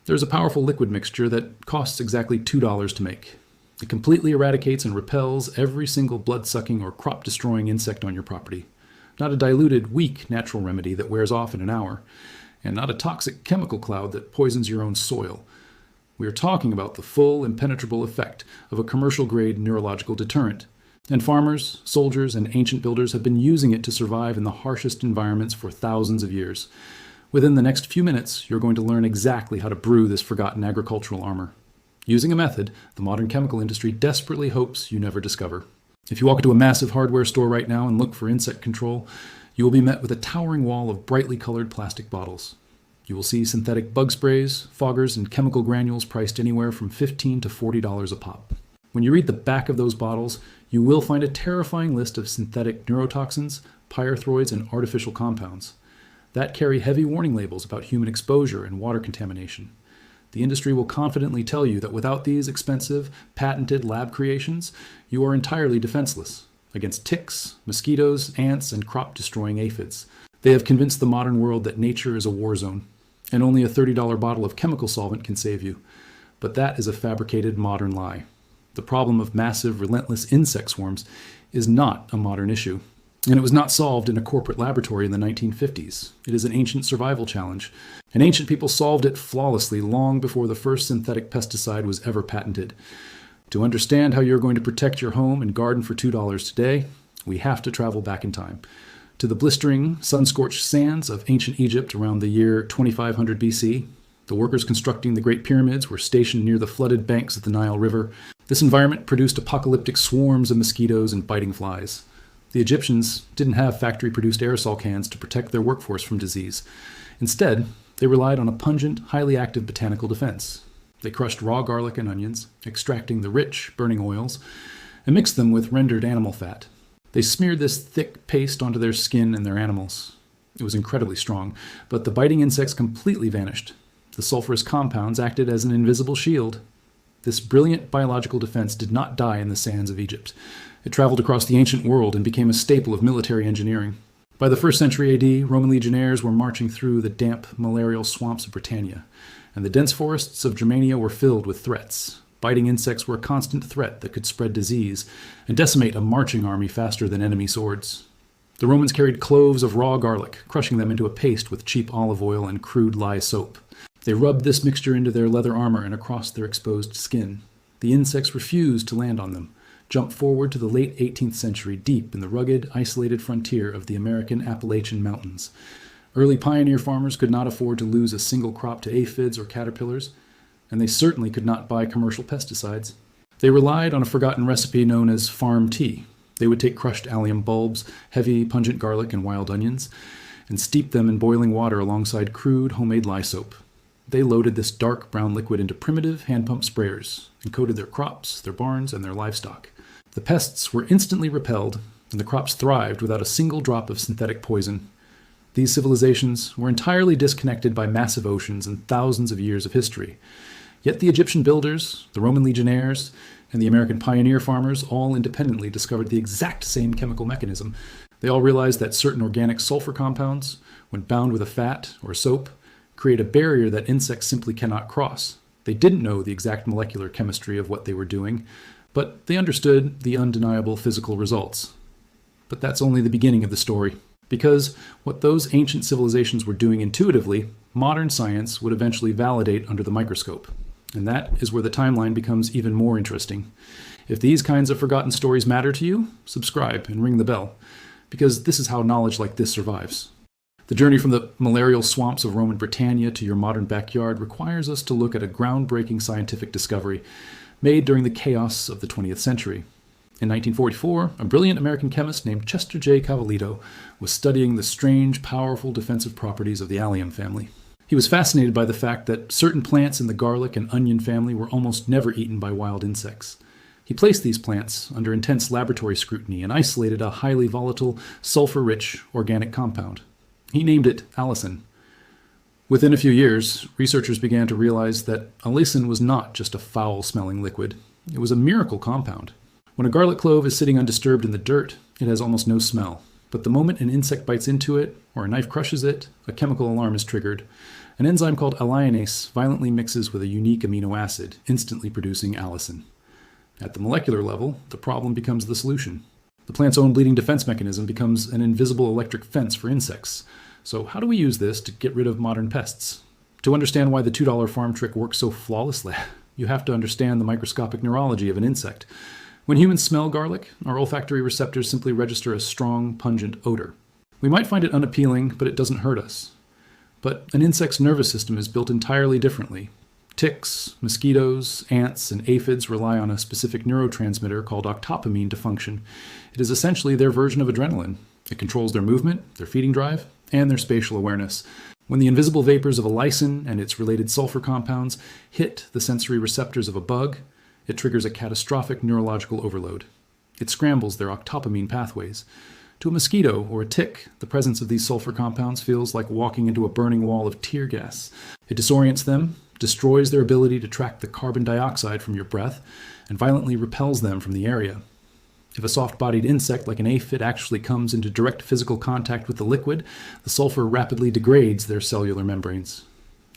There's a powerful liquid mixture that costs exactly $2 to make. It completely eradicates and repels every single blood-sucking or crop-destroying insect on your property. Not a diluted, weak natural remedy that wears off in an hour, and not a toxic chemical cloud that poisons your own soil. We are talking about the full, impenetrable effect of a commercial-grade neurological deterrent. And farmers, soldiers, and ancient builders have been using it to survive in the harshest environments for thousands of years. Within the next few minutes, you're going to learn exactly how to brew this forgotten agricultural armor, using a method the modern chemical industry desperately hopes you never discover. If you walk into a massive hardware store right now and look for insect control, you will be met with a towering wall of brightly colored plastic bottles. You will see synthetic bug sprays, foggers, and chemical granules priced anywhere from $15 to $40 a pop. When you read the back of those bottles, you will find a terrifying list of synthetic neurotoxins, pyrethroids, and artificial compounds that carry heavy warning labels about human exposure and water contamination. The industry will confidently tell you that without these expensive, patented lab creations, you are entirely defenseless against ticks, mosquitoes, ants, and crop-destroying aphids. They have convinced the modern world that nature is a war zone, and only a $30 bottle of chemical solvent can save you. But that is a fabricated modern lie. The problem of massive, relentless insect swarms is not a modern issue, and it was not solved in a corporate laboratory in the 1950s. It is an ancient survival challenge, and ancient people solved it flawlessly long before the first synthetic pesticide was ever patented. To understand how you're going to protect your home and garden for $2 today, we have to travel back in time, to the blistering, sun-scorched sands of ancient Egypt around the year 2500 BC. The workers constructing the Great Pyramids were stationed near the flooded banks of the Nile River. This environment produced apocalyptic swarms of mosquitoes and biting flies. The Egyptians didn't have factory-produced aerosol cans to protect their workforce from disease. Instead, they relied on a pungent, highly active botanical defense. They crushed raw garlic and onions, extracting the rich, burning oils, and mixed them with rendered animal fat. They smeared this thick paste onto their skin and their animals. It was incredibly strong, but the biting insects completely vanished. The sulfurous compounds acted as an invisible shield. This brilliant biological defense did not die in the sands of Egypt. It traveled across the ancient world and became a staple of military engineering. By the 1st century AD, Roman legionnaires were marching through the damp, malarial swamps of Britannia, and the dense forests of Germania were filled with threats. Biting insects were a constant threat that could spread disease and decimate a marching army faster than enemy swords. The Romans carried cloves of raw garlic, crushing them into a paste with cheap olive oil and crude lye soap. They rubbed this mixture into their leather armor and across their exposed skin. The insects refused to land on them. Jump forward to the late 18th century, deep in the rugged, isolated frontier of the American Appalachian Mountains. Early pioneer farmers could not afford to lose a single crop to aphids or caterpillars, and they certainly could not buy commercial pesticides. They relied on a forgotten recipe known as farm tea. They would take crushed allium bulbs, heavy, pungent garlic, and wild onions, and steep them in boiling water alongside crude, homemade lye soap. They loaded this dark brown liquid into primitive hand-pump sprayers and coated their crops, their barns, and their livestock. The pests were instantly repelled, and the crops thrived without a single drop of synthetic poison. These civilizations were entirely disconnected by massive oceans and thousands of years of history. Yet the Egyptian builders, the Roman legionnaires, and the American pioneer farmers all independently discovered the exact same chemical mechanism. They all realized that certain organic sulfur compounds, when bound with a fat or soap, create a barrier that insects simply cannot cross. They didn't know the exact molecular chemistry of what they were doing, but they understood the undeniable physical results. But that's only the beginning of the story, because what those ancient civilizations were doing intuitively, modern science would eventually validate under the microscope. And that is where the timeline becomes even more interesting. If these kinds of forgotten stories matter to you, subscribe and ring the bell, because this is how knowledge like this survives. The journey from the malarial swamps of Roman Britannia to your modern backyard requires us to look at a groundbreaking scientific discovery made during the chaos of the 20th century. In 1944, a brilliant American chemist named Chester J. Cavalito was studying the strange, powerful defensive properties of the allium family. He was fascinated by the fact that certain plants in the garlic and onion family were almost never eaten by wild insects. He placed these plants under intense laboratory scrutiny and isolated a highly volatile, sulfur-rich organic compound. He named it allicin. Within a few years, researchers began to realize that allicin was not just a foul-smelling liquid. It was a miracle compound. When a garlic clove is sitting undisturbed in the dirt, it has almost no smell. But the moment an insect bites into it, or a knife crushes it, a chemical alarm is triggered. An enzyme called allicin violently mixes with a unique amino acid, instantly producing allicin. At the molecular level, the problem becomes the solution. The plant's own bleeding defense mechanism becomes an invisible electric fence for insects. So how do we use this to get rid of modern pests? To understand why the $2 farm trick works so flawlessly, you have to understand the microscopic neurology of an insect. When humans smell garlic, our olfactory receptors simply register a strong, pungent odor. We might find it unappealing, but it doesn't hurt us. But an insect's nervous system is built entirely differently. Ticks, mosquitoes, ants, and aphids rely on a specific neurotransmitter called octopamine to function. It is essentially their version of adrenaline. It controls their movement, their feeding drive, and their spatial awareness. When the invisible vapors of allicin and its related sulfur compounds hit the sensory receptors of a bug, it triggers a catastrophic neurological overload. It scrambles their octopamine pathways. To a mosquito or a tick, the presence of these sulfur compounds feels like walking into a burning wall of tear gas. It disorients them, destroys their ability to track the carbon dioxide from your breath, and violently repels them from the area. If a soft-bodied insect like an aphid actually comes into direct physical contact with the liquid, the sulfur rapidly degrades their cellular membranes.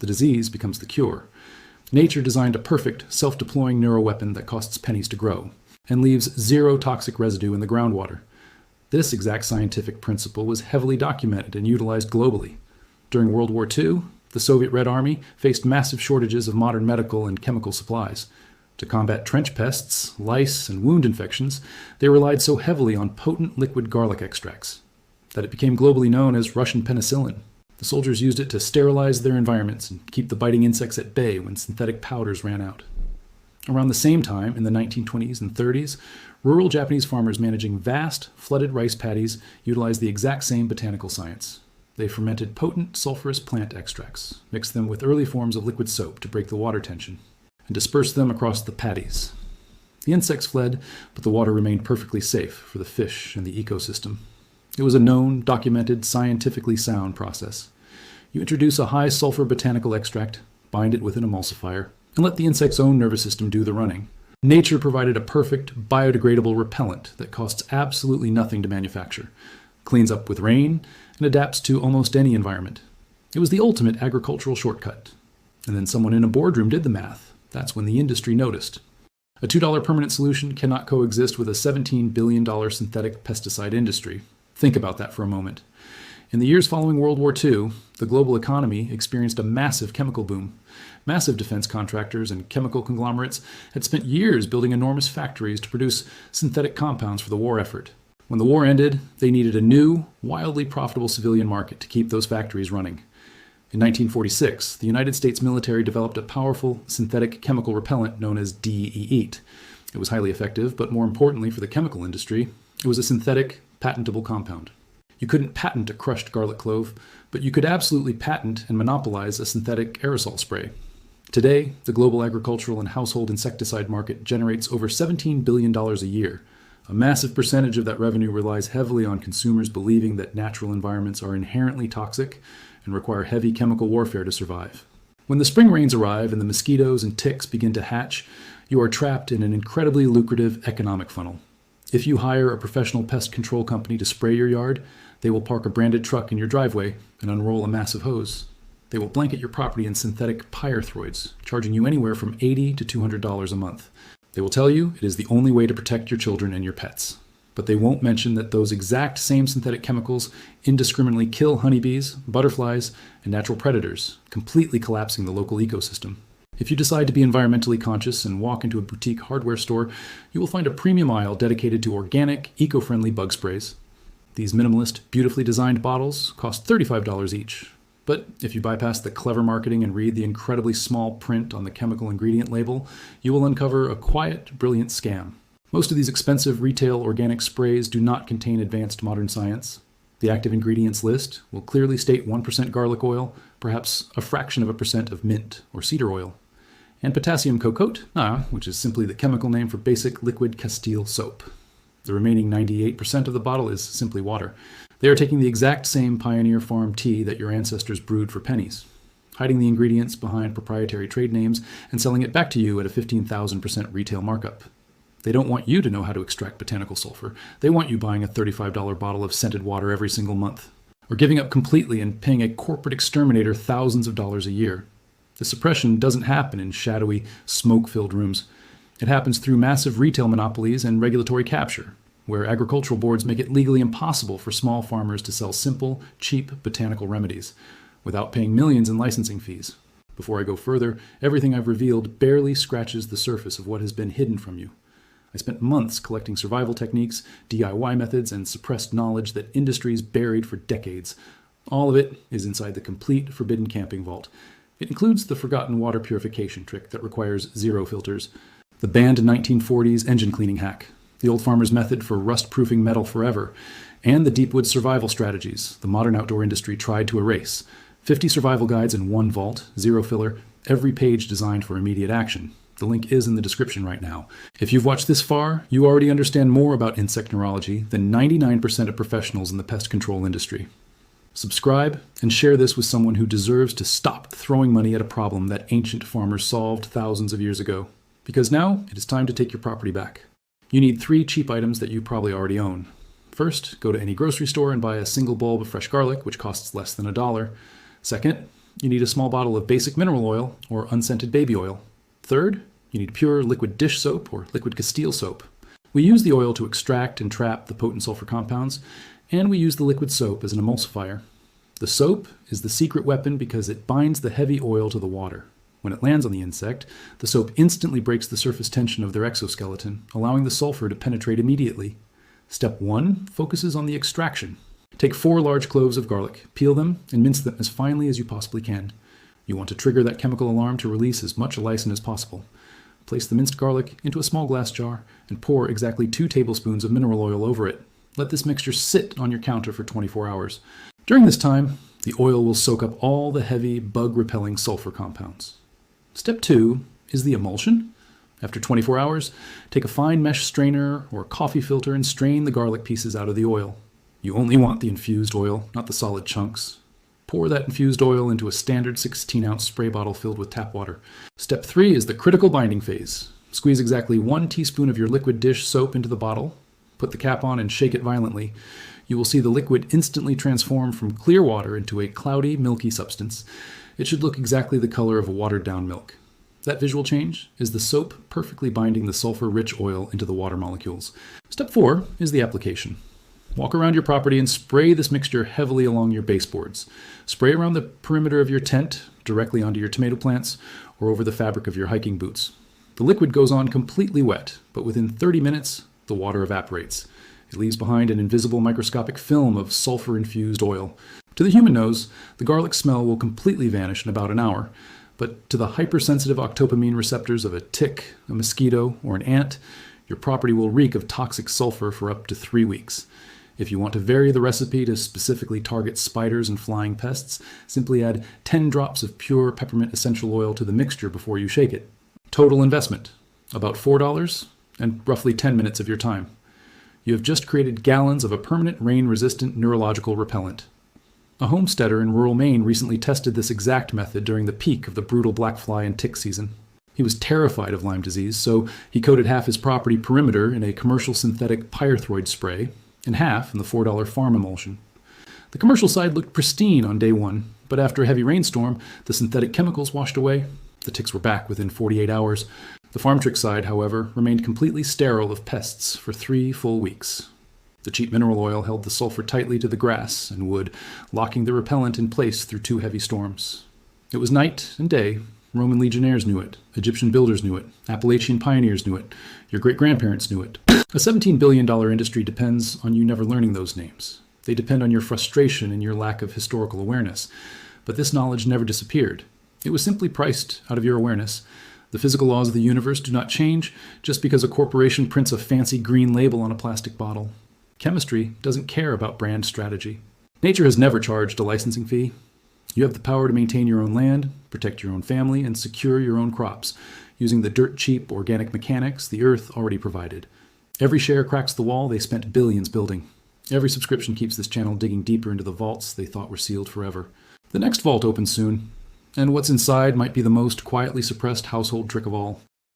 The disease becomes the cure. Nature designed a perfect, self-deploying neuroweapon that costs pennies to grow, and leaves zero toxic residue in the groundwater. This exact scientific principle was heavily documented and utilized globally. During World War II, the Soviet Red Army faced massive shortages of modern medical and chemical supplies. To combat trench pests, lice, and wound infections, they relied so heavily on potent liquid garlic extracts that it became globally known as Russian penicillin. The soldiers used it to sterilize their environments and keep the biting insects at bay when synthetic powders ran out. Around the same time, in the 1920s and 30s, rural Japanese farmers managing vast, flooded rice paddies utilized the exact same botanical science. They fermented potent sulfurous plant extracts, mixed them with early forms of liquid soap to break the water tension, and dispersed them across the paddies. The insects fled, but the water remained perfectly safe for the fish and the ecosystem. It was a known, documented, scientifically sound process. You introduce a high-sulfur botanical extract, bind it with an emulsifier, and let the insect's own nervous system do the running. Nature provided a perfect, biodegradable repellent that costs absolutely nothing to manufacture, cleans up with rain, and adapts to almost any environment. It was the ultimate agricultural shortcut. And then someone in a boardroom did the math. That's when the industry noticed. A $2 permanent solution cannot coexist with a $17 billion synthetic pesticide industry. Think about that for a moment. In the years following World War II, the global economy experienced a massive chemical boom. Massive defense contractors and chemical conglomerates had spent years building enormous factories to produce synthetic compounds for the war effort. When the war ended, they needed a new, wildly profitable civilian market to keep those factories running. In 1946, the United States military developed a powerful synthetic chemical repellent known as DE8. It was highly effective, but more importantly for the chemical industry, it was a synthetic, patentable compound. You couldn't patent a crushed garlic clove, but you could absolutely patent and monopolize a synthetic aerosol spray. Today, the global agricultural and household insecticide market generates over $17 billion a year. A massive percentage of that revenue relies heavily on consumers believing that natural environments are inherently toxic and require heavy chemical warfare to survive. When the spring rains arrive and the mosquitoes and ticks begin to hatch, you are trapped in an incredibly lucrative economic funnel. If you hire a professional pest control company to spray your yard, they will park a branded truck in your driveway and unroll a massive hose. They will blanket your property in synthetic pyrethroids, charging you anywhere from $80 to $200 a month. They will tell you it is the only way to protect your children and your pets. But they won't mention that those exact same synthetic chemicals indiscriminately kill honeybees, butterflies, and natural predators, completely collapsing the local ecosystem. If you decide to be environmentally conscious and walk into a boutique hardware store, you will find a premium aisle dedicated to organic, eco-friendly bug sprays. These minimalist, beautifully designed bottles cost $35 each. But if you bypass the clever marketing and read the incredibly small print on the chemical ingredient label, you will uncover a quiet, brilliant scam. Most of these expensive retail organic sprays do not contain advanced modern science. The active ingredients list will clearly state 1% garlic oil, perhaps a fraction of a percent of mint or cedar oil, and potassium cocote, which is simply the chemical name for basic liquid Castile soap. The remaining 98% of the bottle is simply water. They are taking the exact same Pioneer Farm tea that your ancestors brewed for pennies, hiding the ingredients behind proprietary trade names and selling it back to you at a 15,000% retail markup. They don't want you to know how to extract botanical sulfur. They want you buying a $35 bottle of scented water every single month. or giving up completely and paying a corporate exterminator thousands of dollars a year. The suppression doesn't happen in shadowy, smoke-filled rooms. It happens through massive retail monopolies and regulatory capture, where agricultural boards make it legally impossible for small farmers to sell simple, cheap botanical remedies without paying millions in licensing fees. Before I go further, everything I've revealed barely scratches the surface of what has been hidden from you. I spent months collecting survival techniques, DIY methods, and suppressed knowledge that industries buried for decades. All of it is inside the complete forbidden camping vault. It includes the forgotten water purification trick that requires zero filters, the banned 1940s engine cleaning hack, the old farmer's method for rust-proofing metal forever, and the deep woods survival strategies the modern outdoor industry tried to erase. 50 survival guides in one vault, zero filler, every page designed for immediate action. The link is in the description right now. If you've watched this far, you already understand more about insect neurology than 99% of professionals in the pest control industry. Subscribe and share this with someone who deserves to stop throwing money at a problem that ancient farmers solved thousands of years ago. Because now it is time to take your property back. You need 3 cheap items that you probably already own. First, go to any grocery store and buy a single bulb of fresh garlic, which costs less than $1. Second, you need a small bottle of basic mineral oil or unscented baby oil. Third, you need pure liquid dish soap or liquid Castile soap. We use the oil to extract and trap the potent sulfur compounds, and we use the liquid soap as an emulsifier. The soap is the secret weapon because it binds the heavy oil to the water. When it lands on the insect, the soap instantly breaks the surface tension of their exoskeleton, allowing the sulfur to penetrate immediately. Step 1 focuses on the extraction. Take 4 large cloves of garlic, peel them, and mince them as finely as you possibly can. You want to trigger that chemical alarm to release as much allicin as possible. Place the minced garlic into a small glass jar and pour exactly 2 tablespoons of mineral oil over it. Let this mixture sit on your counter for 24 hours. During this time, the oil will soak up all the heavy, bug-repelling sulfur compounds. Step 2 is the emulsion. After 24 hours, take a fine mesh strainer or coffee filter and strain the garlic pieces out of the oil. You only want the infused oil, not the solid chunks. Pour that infused oil into a standard 16-ounce spray bottle filled with tap water. Step 3 is the critical binding phase. Squeeze exactly 1 teaspoon of your liquid dish soap into the bottle. Put the cap on and shake it violently. You will see the liquid instantly transform from clear water into a cloudy, milky substance. It should look exactly the color of a watered-down milk. That visual change is the soap perfectly binding the sulfur-rich oil into the water molecules. Step 4 is the application. Walk around your property and spray this mixture heavily along your baseboards. Spray around the perimeter of your tent, directly onto your tomato plants, or over the fabric of your hiking boots. The liquid goes on completely wet, but within 30 minutes, the water evaporates. It leaves behind an invisible microscopic film of sulfur-infused oil. To the human nose, the garlic smell will completely vanish in about an hour, but to the hypersensitive octopamine receptors of a tick, a mosquito, or an ant, your property will reek of toxic sulfur for up to 3 weeks. If you want to vary the recipe to specifically target spiders and flying pests, simply add 10 drops of pure peppermint essential oil to the mixture before you shake it. Total investment, about $4 and roughly 10 minutes of your time. You have just created gallons of a permanent rain-resistant neurological repellent. A homesteader in rural Maine recently tested this exact method during the peak of the brutal black fly and tick season. He was terrified of Lyme disease, so he coated half his property perimeter in a commercial synthetic pyrethroid spray and half in the $4 farm emulsion. The commercial side looked pristine on day 1, but after a heavy rainstorm, the synthetic chemicals washed away. The ticks were back within 48 hours. The farm trick side, however, remained completely sterile of pests for 3 full weeks. The cheap mineral oil held the sulfur tightly to the grass and wood, locking the repellent in place through 2 heavy storms. It was night and day. Roman legionnaires knew it. Egyptian builders knew it. Appalachian pioneers knew it. Your great-grandparents knew it. A $17 billion industry depends on you never learning those names. They depend on your frustration and your lack of historical awareness. But this knowledge never disappeared. It was simply priced out of your awareness. The physical laws of the universe do not change just because a corporation prints a fancy green label on a plastic bottle. Chemistry doesn't care about brand strategy. Nature has never charged a licensing fee. You have the power to maintain your own land, protect your own family, and secure your own crops, using the dirt-cheap organic mechanics the earth already provided. Every share cracks the wall they spent billions building. Every subscription keeps this channel digging deeper into the vaults they thought were sealed forever. The next vault opens soon, and what's inside might be the most quietly suppressed household trick of all.